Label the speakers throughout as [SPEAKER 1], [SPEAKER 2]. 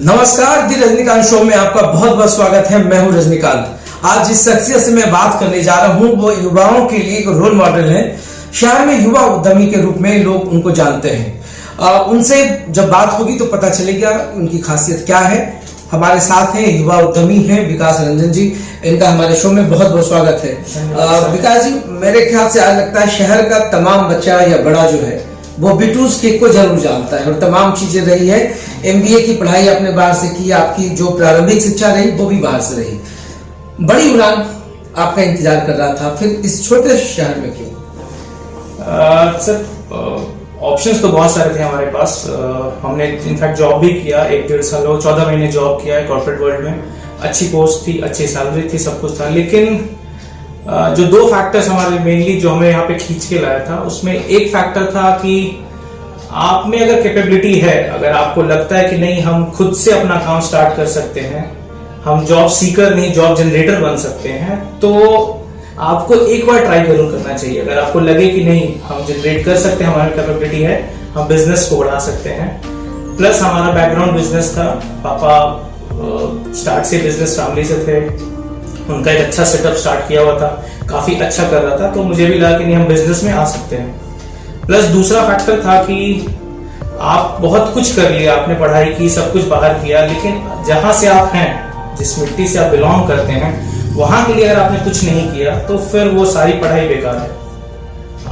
[SPEAKER 1] नमस्कार, दी रजनीकांत शो में आपका बहुत बहुत स्वागत है। मैं हूं रजनीकांत। आज जिस शख्सियत से मैं बात करने जा रहा हूं वो युवाओं के लिए एक रोल मॉडल है। शहर में युवा उद्यमी के रूप में लोग उनको जानते हैं। उनसे जब बात होगी तो पता चलेगा उनकी खासियत क्या है। हमारे साथ हैं युवा उद्यमी हैं विकास रंजन जी। इनका हमारे शो में बहुत बहुत स्वागत है। विकास जी, मेरे ख्याल से आज लगता है शहर का तमाम बच्चा या बड़ा जो है वो बिटूज केक को जरूर जानता है और तमाम चीजें रही है। एमबीए की पढ़ाई आपने बाहर से की, आपकी जो प्रारंभिक शिक्षा रही वो भी बाहर से रही। बड़ी उड़ान आपका इंतजार कर रहा था, फिर इस छोटे शहर में क्यों?
[SPEAKER 2] सर, ऑप्शंस तो बहुत सारे थे हमारे पास। हमने इनफैक्ट जॉब भी किया, 1-1.5 साल 14 महीने जॉब किया है कॉर्पोरेट वर्ल्ड में। अच्छी पोस्ट थी, अच्छी सैलरी थी, सब कुछ था। लेकिन जो दो फैक्टर्स हमारे मेनली जो हमें यहाँ पे खींच के लाया था, उसमें एक फैक्टर था कि आप में अगर कैपेबिलिटी है, अगर आपको लगता है कि नहीं हम खुद से अपना काम स्टार्ट कर सकते हैं, हम जॉब सीकर नहीं जॉब जनरेटर बन सकते हैं, तो आपको एक बार ट्राई जरूर करना चाहिए। अगर आपको लगे कि नहीं हम जनरेट कर सकते हैं, हमारी कैपेबिलिटी है, हम बिजनेस को बढ़ा सकते हैं। प्लस हमारा बैकग्राउंड बिजनेस था, पापा स्टार्ट से बिजनेस फैमिली से थे, उनका एक अच्छा सेटअप स्टार्ट किया हुआ था, काफी अच्छा कर रहा था, तो मुझे भी लगा कि नहीं हम बिजनेस में आ सकते हैं। प्लस दूसरा फैक्टर था कि आप बहुत कुछ कर लिया, आपने पढ़ाई की, सब कुछ बाहर किया, लेकिन जहां से आप हैं, जिस मिट्टी से आप बिलोंग करते हैं, वहां के लिए अगर आपने कुछ नहीं किया तो फिर वो सारी पढ़ाई बेकार है।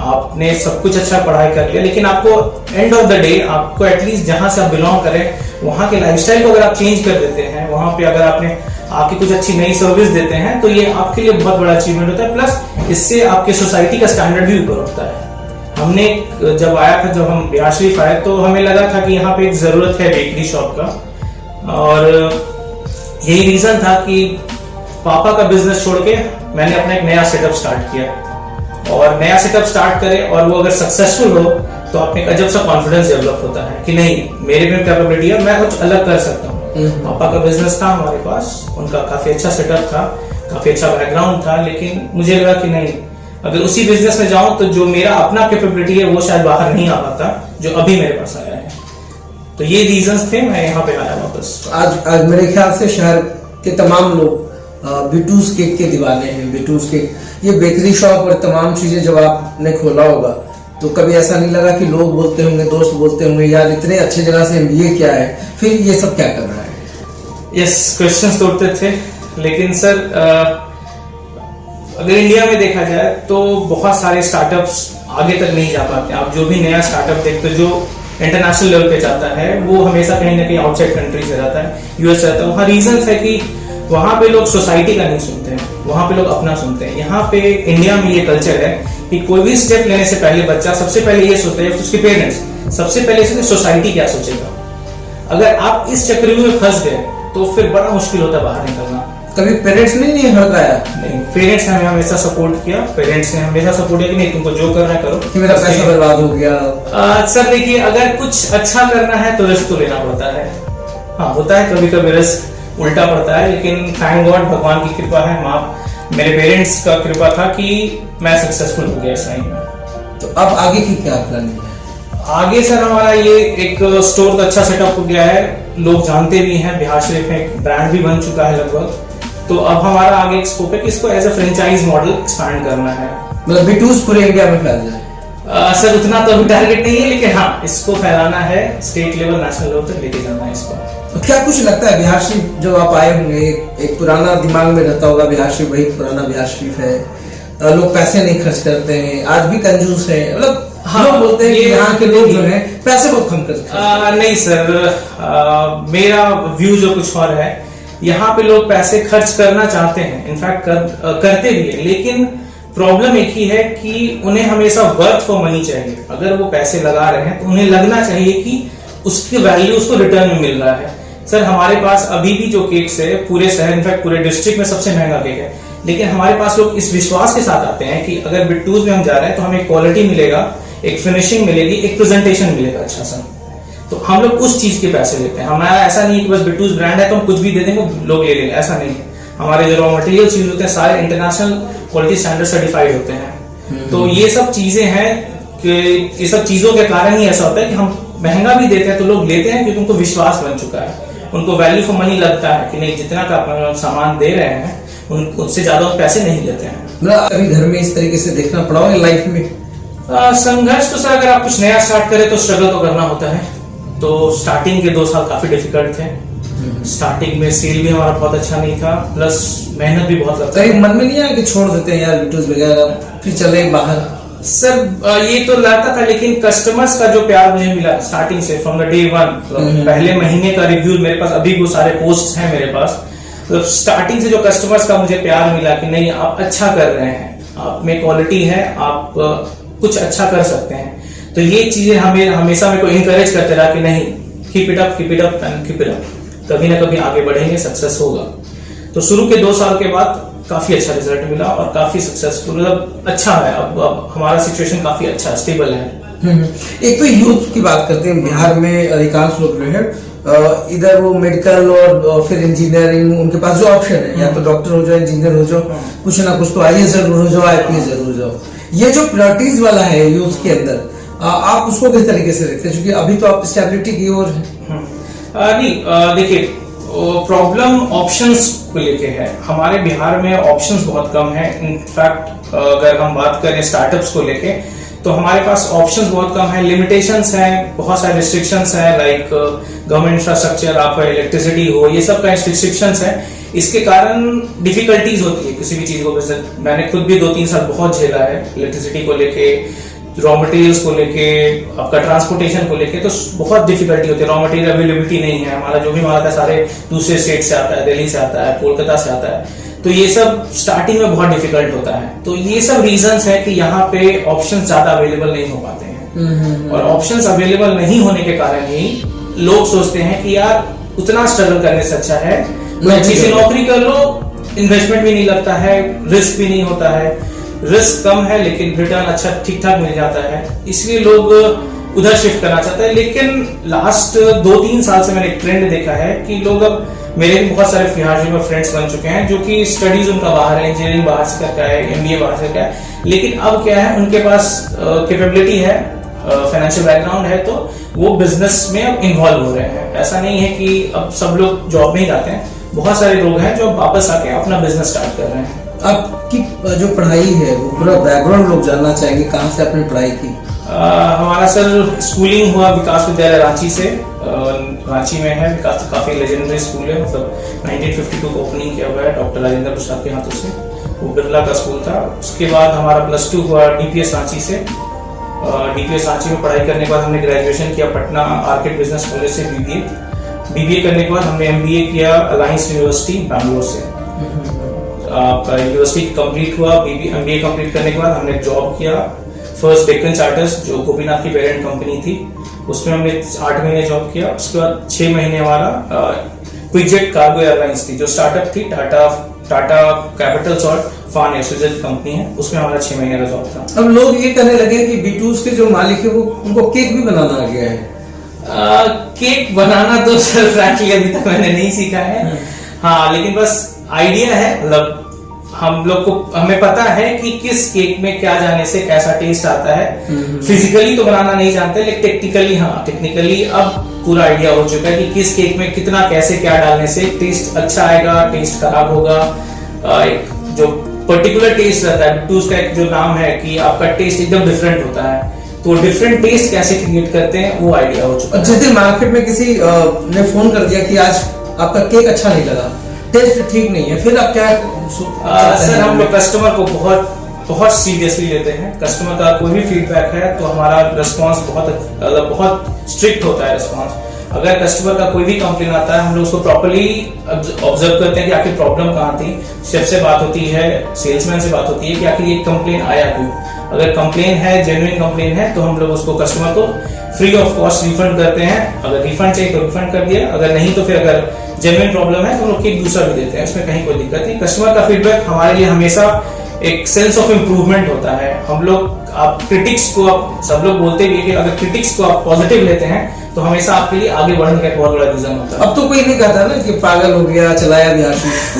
[SPEAKER 2] आपने सब कुछ अच्छा पढ़ाई कर लिया, लेकिन आपको एंड ऑफ द डे आपको एटलीस्ट जहां से आप बिलोंग करें वहां के लाइफस्टाइल को अगर आप चेंज कर देते हैं, वहां पे अगर आपने आपकी कुछ अच्छी नई सर्विस देते हैं, तो ये आपके लिए बहुत बड़ा अचीवमेंट होता है। प्लस इससे आपके सोसाइटी का स्टैंडर्ड भी ऊपर होता है। हमने जब आया था, जब हम बिहार शरीफ आए, तो हमें लगा था कि यहाँ पे एक जरूरत है बेकरी शॉप का, और यही रीजन था कि पापा का बिजनेस छोड़ के मैंने अपना एक नया सेटअप स्टार्ट किया। और नया सेटअप स्टार्ट करे और वो अगर सक्सेसफुल हो तो आपने एक अजब सा कॉन्फिडेंस डेवलप होता है कि नहीं मेरे में कैपेबिलिटी है, मैं कुछ अलग कर सकता हूँ। पापा का बिजनेस था हमारे पास, उनका काफी अच्छा सेटअप था, काफी अच्छा बैकग्राउंड था, लेकिन मुझे लगा कि नहीं अगर उसी बिजनेस में जाऊं तो जो मेरा अपना कैपेबिलिटी है वो शायद बाहर नहीं आ पाता जो अभी मेरे पास आया है। तो ये रीजंस थे, मैं यहाँ पे आया वापस।
[SPEAKER 1] आज मेरे ख्याल से शहर के तमाम लोग बिटूज केक के दीवाने हैं। बिटूज केक, ये बेकरी शॉप और तमाम चीजें जब आपने खोला होगा तो कभी ऐसा नहीं लगा कि लोग बोलते होंगे, दोस्त बोलते होंगे यार इतने अच्छे जगह से एमबीए किया है, फिर ये सब क्या कर रहा है?
[SPEAKER 2] यस, क्वेश्चंस तो उठते थे, लेकिन सर अगर इंडिया में देखा जाए तो बहुत सारे स्टार्टअप्स आगे तक नहीं जा पाते। आप जो भी नया स्टार्टअप देखते हो जो इंटरनेशनल लेवल पे जाता है, वो हमेशा कहीं ना कहीं आउटसाइड कंट्री से जाता है, यूएस से जाता है। वहाँ रीजन है कि वहां पे लोग सोसाइटी का नहीं सुनते हैं, वहां पे लोग अपना सुनते हैं। यहाँ पे इंडिया में ये कल्चर है कि कोई भी स्टेप लेने से पहले बच्चा सबसे पहले ये सोचता है, उसके पेरेंट्स सबसे पहले सोचते सोसाइटी क्या सोचेगा। अगर आप इस चक्र में फंस गए तो फिर बड़ा मुश्किल होता है बाहर निकलना।
[SPEAKER 1] कभी पेरेंट्स ने नहीं हड़काया?
[SPEAKER 2] नहीं, पेरेंट्स ने हमें हमेशा सपोर्ट किया। पेरेंट्स ने हमेशा सपोर्ट किया कि नहीं तुमको जो करना है करो।
[SPEAKER 1] कि मेरा पैसा बर्बाद हो गया?
[SPEAKER 2] सर देखिए, अगर कुछ अच्छा करना है तो रिस्क तो लेना पड़ता है। हाँ, होता है कभी कभी रिस्क उल्टा पड़ता है, लेकिन थैंक गॉड भगवान की कृपा है, मेरे पेरेंट्स का कृपा था कि मैं सक्सेसफुल हो गया इस लाइन में।
[SPEAKER 1] तो अब आगे की क्या प्लानिंग है?
[SPEAKER 2] आगे सर हमारा ये एक स्टोर का अच्छा सेटअप हो गया है, लोग जानते भी हैं, बिहार शरीफ में एक ब्रांड भी बन चुका है लगभग। तो अब हमारा आगे एक स्कोप है कि इसको as a franchise model expand करना है,
[SPEAKER 1] मतलब बिटूज पूरे इंडिया में फैल जाए।
[SPEAKER 2] सर उतना तो अभी टारगेट नहीं है, लेकिन हाँ इसको फैलाना है, स्टेट लेवल नेशनल लेवल तक लेके जाना है इसको।
[SPEAKER 1] तो क्या कुछ लगता है बिहार शरीफ जब आप आए होंगे, एक पुराना दिमाग में रहता होगा बिहार शरीफ वही पुराना बिहार शरीफ है, लोग पैसे नहीं खर्च करते हैं, आज भी कंजूस है, मतलब हाँ, लोग बोलते हैं कि यहाँ के लोग जो हैं पैसे बहुत कम करते हैं।
[SPEAKER 2] नहीं सर, मेरा व्यू जो कुछ और है, यहाँ पे लोग पैसे खर्च करना चाहते हैं, इनफैक्ट करते भी है, लेकिन प्रॉब्लम एक ही है कि उन्हें हमेशा वर्थ फॉर मनी चाहिए। अगर वो पैसे लगा रहे हैं तो उन्हें लगना चाहिए कि उसकी वैल्यू उसको रिटर्न में मिल रहा है। सर हमारे पास अभी भी जो केक्स है पूरे शहर, इनफैक्ट पूरे डिस्ट्रिक्ट में सबसे महंगा केक है, लेकिन हमारे पास लोग इस विश्वास के साथ आते हैं कि अगर बिट्टूज में हम जा रहे हैं तो हमें क्वालिटी मिलेगा, एक फिनिशिंग मिलेगी, एक प्रेजेंटेशन मिलेगा अच्छा सा। तो हम लोग उस चीज के पैसे लेते हैं। हमारा ऐसा नहीं कि बस बिट्टूज ब्रांड है तो हम कुछ भी दे देंगे लोग ले लेंगे, ऐसा नहीं है। हमारे जो रॉ मटेरियल चीज होते हैं सारे इंटरनेशनल क्वालिटी स्टैंडर्ड सर्टिफाइड होते हैं। तो ये सब चीजें हैं कि ये सब चीजों के कारण ही ऐसा होता है कि हम महंगा भी देते हैं तो लोग लेते हैं क्योंकि उनको विश्वास बन चुका है। उनको वैल्यू फॉर मनी लगता है कि नहीं, जितना का आप सामान दे रहे हैं उससे ज्यादा पैसे नहीं लेते हैं।
[SPEAKER 1] मतलब अभी घर में इस तरीके से देखना पड़ा है लाइफ में?
[SPEAKER 2] संघर्ष तो सर, अगर आप कुछ नया स्टार्ट करें तो स्ट्रगल तो करना होता है। तो स्टार्टिंग के 2 साल काफी डिफिकल्ट थे। स्टार्टिंग में सेल भी हमारा बहुत अच्छा नहीं था, प्लस मेहनत भी बहुत लगता है।
[SPEAKER 1] मन में नहीं आया कि छोड़ देते हैं यार वीडियोस वगैरह, फिर चले बाहर?
[SPEAKER 2] सर ये तो लगता था, लेकिन कस्टमर्स का जो प्यार मुझे मिला स्टार्टिंग से, फ्रॉम द डे 1, पहले महीने का रिव्यू मेरे पास अभी वो सारे पोस्ट्स हैं मेरे पास। तो स्टार्टिंग से जो कस्टमर्स का मुझे प्यार मिला कि नहीं आप अच्छा कर रहे हैं, आप में क्वालिटी है, आप कुछ अच्छा कर सकते हैं, तो ये चीजें हमें हमेशा मेरे को इनकरेज करते रहा कि नहीं, keep it up and keep it up, कभी ना कभी आगे बढ़ेंगे, सक्सेस होगा। तो शुरू के 2 साल के बाद काफी अच्छा रिजल्ट मिला और काफी सक्सेसफुल, मतलब अच्छा है। अब हमारा सिचुएशन काफी अच्छा स्टेबल है।
[SPEAKER 1] एक तो यूथ की बात करते हैं, बिहार में अधिकांश लोग जो है इधर वो मेडिकल और फिर इंजीनियरिंग, उनके पास जो ऑप्शन है, या तो डॉक्टर हो जाओ, इंजीनियर हो जाओ, कुछ ना कुछ तो आईएएस जरूर हो जाओ, आईपीएस जरूर हो जाओ। ये जो प्रायोरिटीज वाला है यूथ के अंदर, आप उसको किस तरीके से देखते हैं? क्योंकि अभी तो आप स्टेबिलिटी की ओर है।
[SPEAKER 2] नहीं, देखिए प्रॉब्लम ऑप्शंस को लेके है। हमारे बिहार में ऑप्शंस बहुत कम है। इनफैक्ट अगर हम बात करें स्टार्टअप्स को लेके, तो हमारे पास ऑप्शंस बहुत कम है, लिमिटेशंस हैं, बहुत सारे रिस्ट्रिक्शंस हैं, लाइक गवर्नमेंट इंफ्रास्ट्रक्चर, आपका इलेक्ट्रिसिटी हो, ये सब का रिस्ट्रिक्शंस है। इसके कारण डिफिकल्टीज होती है किसी भी चीज को। मैंने खुद भी 2-3 साल बहुत झेला है, इलेक्ट्रिसिटी को लेके, रॉ मटेरियल्स को लेके, आपका ट्रांसपोर्टेशन को लेके, तो बहुत डिफिकल्टी होती है। रॉ मटेरियल अवेलेबिलिटी नहीं है, हमारा जो भी माल आता है सारे दूसरे स्टेट से आता है, दिल्ली से आता है, कोलकाता से आता है, तो ये सब स्टार्टिंग में बहुत डिफिकल्ट होता है। तो ये सब रीजंस है कि यहाँ पे ऑप्शन ज्यादा अवेलेबल नहीं हो पाते हैं। और ऑप्शंस अवेलेबल नहीं होने के कारण ही लोग सोचते हैं कि यार उतना स्ट्रगल करने से अच्छा है अच्छी सी नौकरी कर लो, इन्वेस्टमेंट भी नहीं लगता है, रिस्क भी नहीं होता है, रिस्क कम है लेकिन रिटर्न अच्छा ठीक ठाक मिल जाता है, इसलिए लोग उधर शिफ्ट करना चाहते हैं। लेकिन लास्ट 2-3 साल से मैंने एक ट्रेंड देखा है कि लोग, अब मेरे भी बहुत सारे फिहाजी में फ्रेंड्स बन चुके हैं जो कि स्टडीज उनका बाहर है, इंजीनियरिंग बाहर से करता है, एमबीए बाहर से करता है, लेकिन अब क्या है, उनके पास कैपेबिलिटी है, फाइनेंशियल बैकग्राउंड है, तो वो बिजनेस में अब इन्वॉल्व हो रहे हैं। ऐसा नहीं है कि अब सब लोग जॉब में ही जाते हैं, बहुत सारे लोग हैं जो वापस आके अपना बिजनेस स्टार्ट कर रहे हैं।
[SPEAKER 1] आपकी जो पढ़ाई है वो पूरा बैकग्राउंड लोग जानना चाहेंगे, कहाँ से आपने पढ़ाई की?
[SPEAKER 2] हमारा सर स्कूलिंग हुआ विकास विद्यालय रांची से। रांची में है विकास, काफी लेजेंडरी स्कूल है, मतलब 1952 को ओपनिंग किया हुआ है डॉक्टर राजेंद्र प्रसाद के हाथों से, वो बिरला का स्कूल था। उसके बाद हमारा +2 हुआ डीपीएस रांची से। डीपीएस रांची में पढ़ाई करने के बाद हमने ग्रेजुएशन किया पटना आर्किड बिजनेस कॉलेज से बीबीए करने के बाद हमने एमबीए किया अलायंस यूनिवर्सिटी बैंगलोर से। आपका यूनिवर्सिटी कंप्लीट हुआ, एमबीए कंप्लीट करने के बाद हमने जॉब किया फर्स्ट डेक्कन चार्टर्स, जो गोपीनाथ की पेरेंट कंपनी थी, उसमें हमने 8 महीने जॉब किया। उसके बाद 6 महीने हमारा क्विकजेट कार्गो एयरलाइंस थी, जो स्टार्टअप थी, टाटा कैपिटल्स और फान स्विट्जरलैंड कंपनी है, उसमें हमारा 6 महीने का जॉब था।
[SPEAKER 1] अब लोग ये कहने लगे कि B2 के जो मालिक है वो उनको केक भी बनाना आ गया है।
[SPEAKER 2] केक बनाना तो सर फ्रैंकली अभी तक मैंने नहीं सीखा है, हाँ, लेकिन बस आइडिया है, मतलब हम लोग को, हमें पता है कि किस केक में क्या जाने से कैसा टेस्ट आता है। फिजिकली तो बनाना नहीं जानते, लेकिन टेक्निकली अब पूरा आइडिया हो चुका है कि किस केक में कितना कैसे क्या डालने से टेस्ट अच्छा आएगा, टेस्ट खराब होगा। एक जो पर्टिकुलर टेस्ट रहता है, तो उसका एक जो नाम है कि आपका टेस्ट एकदम डिफरेंट होता है, तो डिफरेंट टेस्ट कैसे क्रिएट करते हैं वो आइडिया हो चुका है।
[SPEAKER 1] जैसे मार्केट में किसी ने फोन कर दिया कि आज आपका केक अच्छा नहीं लगा, टेस्ट ठीक नहीं है, फिर आप क्या?
[SPEAKER 2] सर हम लोग कस्टमर को बहुत सीरियसली लेते हैं। कस्टमर का कोई भी फीडबैक है तो हमारा रिस्पांस बहुत स्ट्रिक्ट होता है रिस्पांस। अगर कस्टमर का कोई भी कंप्लेन आता है, हम लोग उसको प्रॉपर्ली ऑब्जर्व करते हैं कि आखिर प्रॉब्लम कहाँ थी। शेफ से बात होती है, सेल्समैन से बात होती है कि आखिर ये कंप्लेन आया क्यों। अगर कंप्लेन है, जेन्युइन कंप्लेन है, तो हम लोग उसको कस्टमर को फ्री ऑफ कॉस्ट रिफंड करते हैं। अगर रिफंड चाहिए तो रिफंड कर दिया, अगर नहीं तो फिर अगर जेन्युइन प्रॉब्लम है तो हम लोग केक दूसरा भी देते हैं, उसमें कहीं कोई दिक्कत नहीं। कस्टमर का फीडबैक हमारे लिए हमेशा एक सेंस ऑफ इम्प्रूवमेंट होता है। हम लोग, आप क्रिटिक्स को, आप सब लोग बोलते भी है कि अगर क्रिटिक्स को आप पॉजिटिव लेते हैं तो हमेशा आपके लिए आगे बढ़ने का एक बहुत बड़ा रीजन होता है।
[SPEAKER 1] अब तो कोई नहीं कहता ना कि पागल हो गया, चलाया भी आशीष।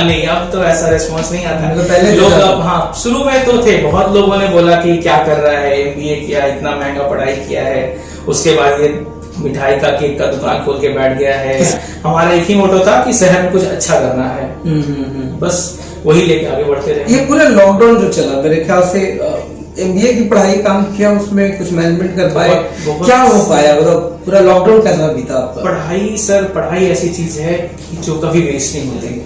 [SPEAKER 2] नहीं, अब तो ऐसा रिस्पॉन्स नहीं आता है।
[SPEAKER 1] पहले
[SPEAKER 2] लोग अब, हाँ, शुरू में तो थे, बहुत लोगों ने बोला कि क्या कर रहा है, एमबीए किया, इतना महंगा पढ़ाई किया है, उसके बाद ये मिठाई का, केक का दुकान खोल के बैठ गया है। हमारा एक ही मोटो था कि शहर में कुछ अच्छा करना है, बस वही लेके आगे बढ़ते रहे।
[SPEAKER 1] ये पूरा लॉकडाउन जो चला, मेरे ख्याल से एमबीए की पढ़ाई काम किया, उसमें कुछ मैनेजमेंट कर पाए, क्या हो पाया, मतलब पूरा लॉकडाउन कैसा बीता आपका?
[SPEAKER 2] पढ़ाई ऐसी चीज है कि जो कभी वेस्ट नहीं होती।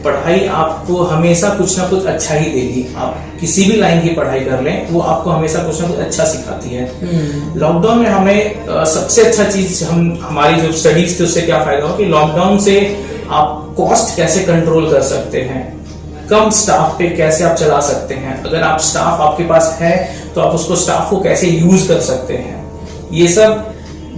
[SPEAKER 2] पढ़ाई आपको हमेशा कुछ ना कुछ अच्छा ही देगी। आप किसी भी लाइन की पढ़ाई कर लें, वो आपको हमेशा कुछ ना कुछ अच्छा सिखाती है। लॉकडाउन में हमें सबसे अच्छा चीज हमारी जो स्टडीज थी उससे क्या फायदा हो कि लॉकडाउन से आप कॉस्ट कैसे कंट्रोल कर सकते हैं, कम स्टाफ पे कैसे आप चला सकते हैं, अगर आप स्टाफ आपके पास है तो आप उसको स्टाफ को कैसे यूज कर सकते हैं, ये सब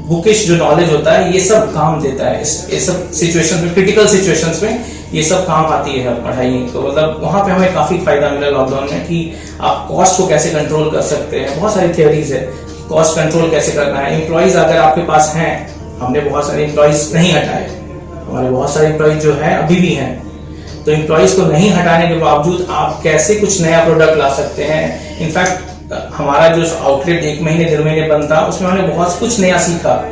[SPEAKER 2] बुकिश जो नॉलेज होता है ये सब काम देता है। ये सब सिचुएशन में, क्रिटिकल सिचुएशंस में ये सब काम आती है पढ़ाई। तो मतलब वहां पे हमें काफी फायदा मिला लॉकडाउन में कि आप कॉस्ट को कैसे कंट्रोल कर सकते हैं। बहुत सारी थियोरीज है, कॉस्ट कंट्रोल कैसे करना है। एम्प्लॉइज अगर आपके पास हैं, हमने बहुत सारे एम्प्लॉइज नहीं हटाए, हमारे बहुत सारे एम्प्लॉइज जो है अभी भी हैं, तो एम्प्लॉइज को नहीं हटाने के बावजूद आप कैसे कुछ नया प्रोडक्ट ला सकते हैं। इनफैक्ट हमारा जो आउटलेट 1 महीने 1.5 महीने बंद था, उसमें हमने बहुत कुछ नया सीखा।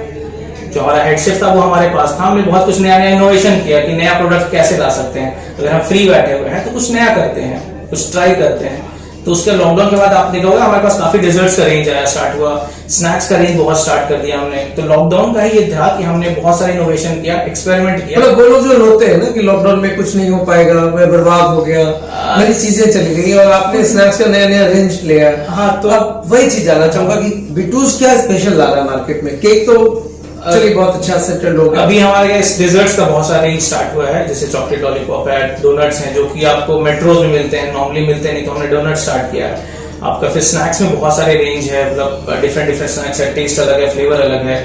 [SPEAKER 2] जो हमारा हेड शेफ था वो हमारे पास था, हमने बहुत कुछ नया इनोवेशन किया कि नया प्रोडक्ट कैसे ला सकते हैं। अगर हम फ्री बैठे हुए हैं तो कुछ नया करते हैं, कुछ ट्राई करते हैं। तो उसके लॉकडाउन के बाद आप देखा होगा हमारे पास काफी डेजर्ट्स का रेंज आया, स्टार्ट हुआ, स्नैक्स का रेंज बहुत स्टार्ट कर दिया हमने। तो लॉकडाउन का ही ये था कि हमने बहुत सारा इनोवेशन किया, एक्सपेरिमेंट किया।
[SPEAKER 1] मतलब वो लोग जो रोते हैं ना कि लॉकडाउन में कुछ नहीं हो पाएगा, मैं बर्बाद हो गया, मेरी चीजें चली गई, और आपने स्नैक्स का नया नया रेंज लिया।
[SPEAKER 2] हाँ, तो
[SPEAKER 1] अब वही चीज जानना चाहूंगा कि बिटूज क्या स्पेशल ला रहा है मार्केट में। केक तो चलिए बहुत अच्छा सेटल हो गया,
[SPEAKER 2] अभी हमारे यहाँ डेजर्ट्स का बहुत सारा रेंज स्टार्ट हुआ है, जैसे चॉकलेट लॉलीपॉप है, डोनट्स हैं जो कि आपको मेट्रोज में मिलते हैं, नॉर्मली मिलते नहीं, तो हमने डोनट स्टार्ट किया है आपका। फिर स्नैक्स में बहुत सारे रेंज है, मतलब डिफरेंट स्नैक्स है, टेस्ट अलग है, फ्लेवर अलग है,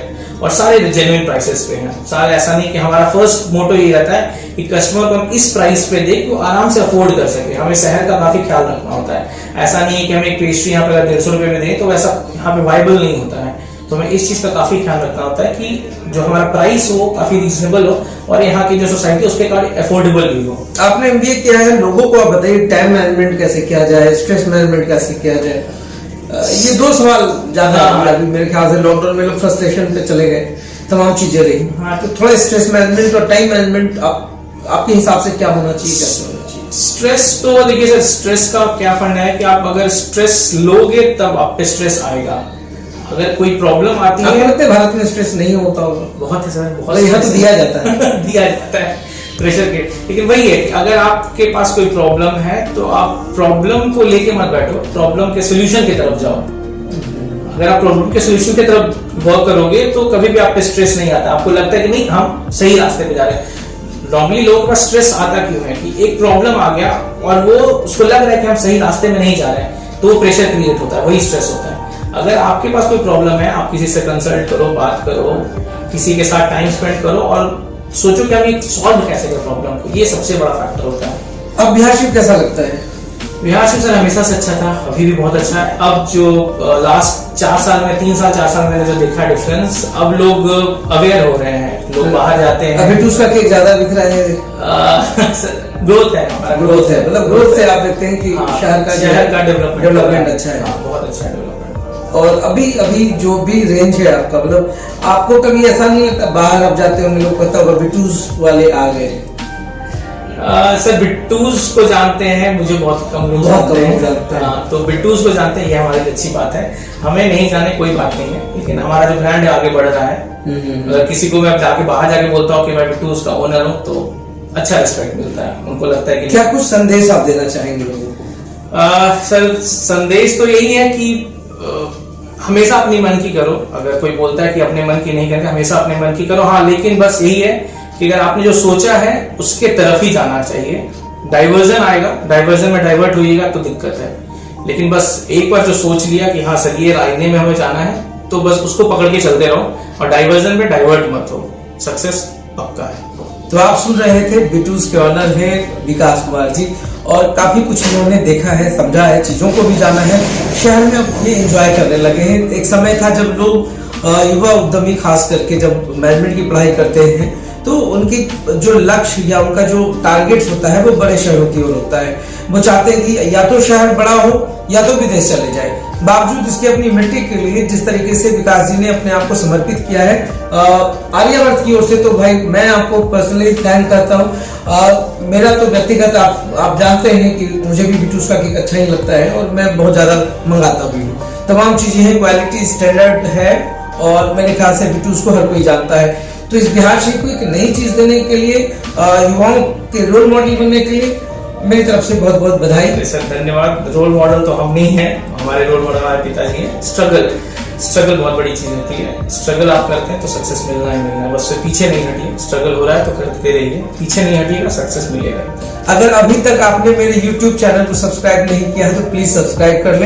[SPEAKER 2] और सारे जेन्युइन प्राइसेस पे हैं सारे। ऐसा नहीं कि हमारा फर्स्ट मोटो ये रहता है कि कस्टमर को हम इस प्राइस पे दें कि वो आराम से अफोर्ड कर सके। हमें शहर का काफी ख्याल रखना होता है। ऐसा नहीं है कि हम एक पेस्ट्री यहाँ पे 150 रुपए में दें तो वैसा यहाँ पे वाइबल नहीं होता है। तो हमें इस चीज का काफी ख्याल रखना होता है कि जो हमारा प्राइस हो काफी रीजनेबल हो, और यहाँ की जो सोसाइटी है उसके काफी अफोर्डेबल भी हो।
[SPEAKER 1] आपने एमबीए किया है, लोगों को आप बताइए टाइम मैनेजमेंट कैसे किया जाए, स्ट्रेस मैनेजमेंट कैसे किया जाए। ये 2 सवाल ज्यादा अभी मेरे ख्याल से लॉकडाउन में लोग फ्रस्ट्रेशन पे चले गए, तमाम चीजें रही। हाँ, तो थोड़ा स्ट्रेस मैनेजमेंट और टाइम मैनेजमेंट आपके हिसाब से क्या होना चाहिए, कैसे होना चाहिए?
[SPEAKER 2] स्ट्रेस तो देखिए सर, स्ट्रेस का क्या फंडा है कि आप अगर स्ट्रेस लोगे तब आप पे स्ट्रेस आएगा। अगर कोई प्रॉब्लम आती है,
[SPEAKER 1] लगता है भारत में स्ट्रेस नहीं होता होगा?
[SPEAKER 2] बहुत है सर, बहुत
[SPEAKER 1] यहाँ तो दिया जाता है
[SPEAKER 2] दिया जाता है प्रेशर के। लेकिन वही है कि अगर आपके पास कोई प्रॉब्लम है तो आप प्रॉब्लम को लेके मत बैठो, प्रॉब्लम के सोल्यूशन की तरफ जाओ। अगर आप प्रॉब्लम के सोल्यूशन की तरफ वर्क करोगे तो कभी भी आप पे स्ट्रेस नहीं आता। आपको लगता है कि नहीं हम सही रास्ते पे जा रहे हैं। नॉर्मली लोगों का स्ट्रेस आता क्यों है कि एक प्रॉब्लम आ गया और वो उसको लग रहा है कि हम सही रास्ते में नहीं जा रहे हैं, तो वो प्रेशर क्रिएट होता है, वही स्ट्रेस होता है। अगर आपके पास कोई प्रॉब्लम है, आप किसी से कंसल्ट करो, बात करो, किसी के साथ टाइम स्पेंड करो और सोचो कि हम ये सॉल्व कैसे करें प्रॉब्लम को। ये सबसे बड़ा फैक्टर होता है।
[SPEAKER 1] अब बिहार शिफ्ट कैसा लगता है?
[SPEAKER 2] बिहार शिफ्ट सर हमेशा से अच्छा था, अभी भी बहुत अच्छा है। अब जो लास्ट 4 साल में, 3 साल 4 साल मैंने जो देखा डिफरेंस, अब लोग अवेयर हो रहे हैं, लोग बाहर जाते हैं।
[SPEAKER 1] अभी उसका केक ज्यादा दिख रहा है,
[SPEAKER 2] ग्रोथ है, हमारा
[SPEAKER 1] ग्रोथ है, मतलब ग्रोथ से आप देखते हैं कि शहर का डेवलपमेंट अच्छा है,
[SPEAKER 2] बहुत अच्छा है डेवलपमेंट।
[SPEAKER 1] और अभी जो भी रेंज है आपका, मतलब आपको कभी ऐसा नहीं लगता, बाहर आप जाते होंगे लोग कहता होगा बिटूज वाले आ गए?
[SPEAKER 2] सर बिट्टूज को जानते हैं, मुझे बहुत कम लोग जानते हैं, तो बिट्टूज को जानते हैं, ये हमारी अच्छी बात है। हमें नहीं जाने कोई बात नहीं है, लेकिन हमारा जो ब्रांड है आगे बढ़ रहा है। अगर किसी को मैं जाके बाहर जाके बोलता हूँ कि मैं बिट्टूज का ओनर हूँ तो अच्छा रिस्पेक्ट मिलता है, उनको लगता है कि
[SPEAKER 1] क्या कुछ संदेश आप देना चाहेंगे लोगों को?
[SPEAKER 2] सर संदेश तो यही है कि हमेशा अपनी मन की करो। अगर कोई बोलता है कि अपने मन की नहीं करते, हमेशा अपने मन की करो। हाँ, लेकिन बस यही है कि अगर आपने जो सोचा है उसके तरफ ही जाना चाहिए। डाइवर्जन आएगा, डाइवर्जन में डाइवर्ट होइएगा तो दिक्कत है, लेकिन बस एक बार जो सोच लिया कि हाँ सर ये रास्ते में हमें जाना है, तो बस उसको पकड़ के चलते रहो और डाइवर्जन में डाइवर्ट मत हो, सक्सेस पक्का है।
[SPEAKER 1] तो आप सुन रहे थे बिटूज के ऑनर है विकास कुमार जी, और काफी कुछ उन्होंने देखा है, समझा है, चीजों को भी जाना है। शहर में अब ये एंजॉय करने लगे हैं। एक समय था जब लोग युवा उद्यमी खास करके जब मैनेजमेंट की पढ़ाई करते हैं तो उनकी जो लक्ष्य या उनका जो टारगेट्स होता है वो बड़े शहरों की ओर होता है। वो चाहते हैं कि या तो शहर बड़ा हो या तो विदेश चले जाए, बावजूद इसके अपनी मिट्टी के लिए जिस तरीके से विकास जी ने अपने आप को समर्पित किया है आर्यावर्त की ओर से, तो भाई मैं आपको पर्सनली थैंक करता हूँ। मेरा तो व्यक्तिगत आप जानते हैं कि मुझे भी बिटूस का केक अच्छा ही लगता है और मैं बहुत ज्यादा मंगाता भी हूँ। तमाम चीजें हैं, क्वालिटी स्टैंडर्ड है और मेरे ख्याल से बिटूस को हर कोई जानता है। तो इस बिहार शरीफ को एक नई चीज देने के लिए, युवाओं के रोल मॉडल बनने के लिए मेरी तरफ से बहुत बहुत बधाई।
[SPEAKER 2] सर धन्यवाद। रोल मॉडल तो हम नहीं हैं, हमारे रोल मॉडल हमारे पिताजी हैं। स्ट्रगल बहुत बड़ी चीज होती है। स्ट्रगल आप करते हैं तो सक्सेस मिलना ही मिलना है, बस से पीछे नहीं हटिए। स्ट्रगल हो रहा है तो करते रहिए, पीछे नहीं हटिएगा, सक्सेस मिलेगा।
[SPEAKER 1] अगर अभी तक आपने मेरे YouTube चैनल को सब्सक्राइब नहीं किया है तो प्लीज सब्सक्राइब कर लें।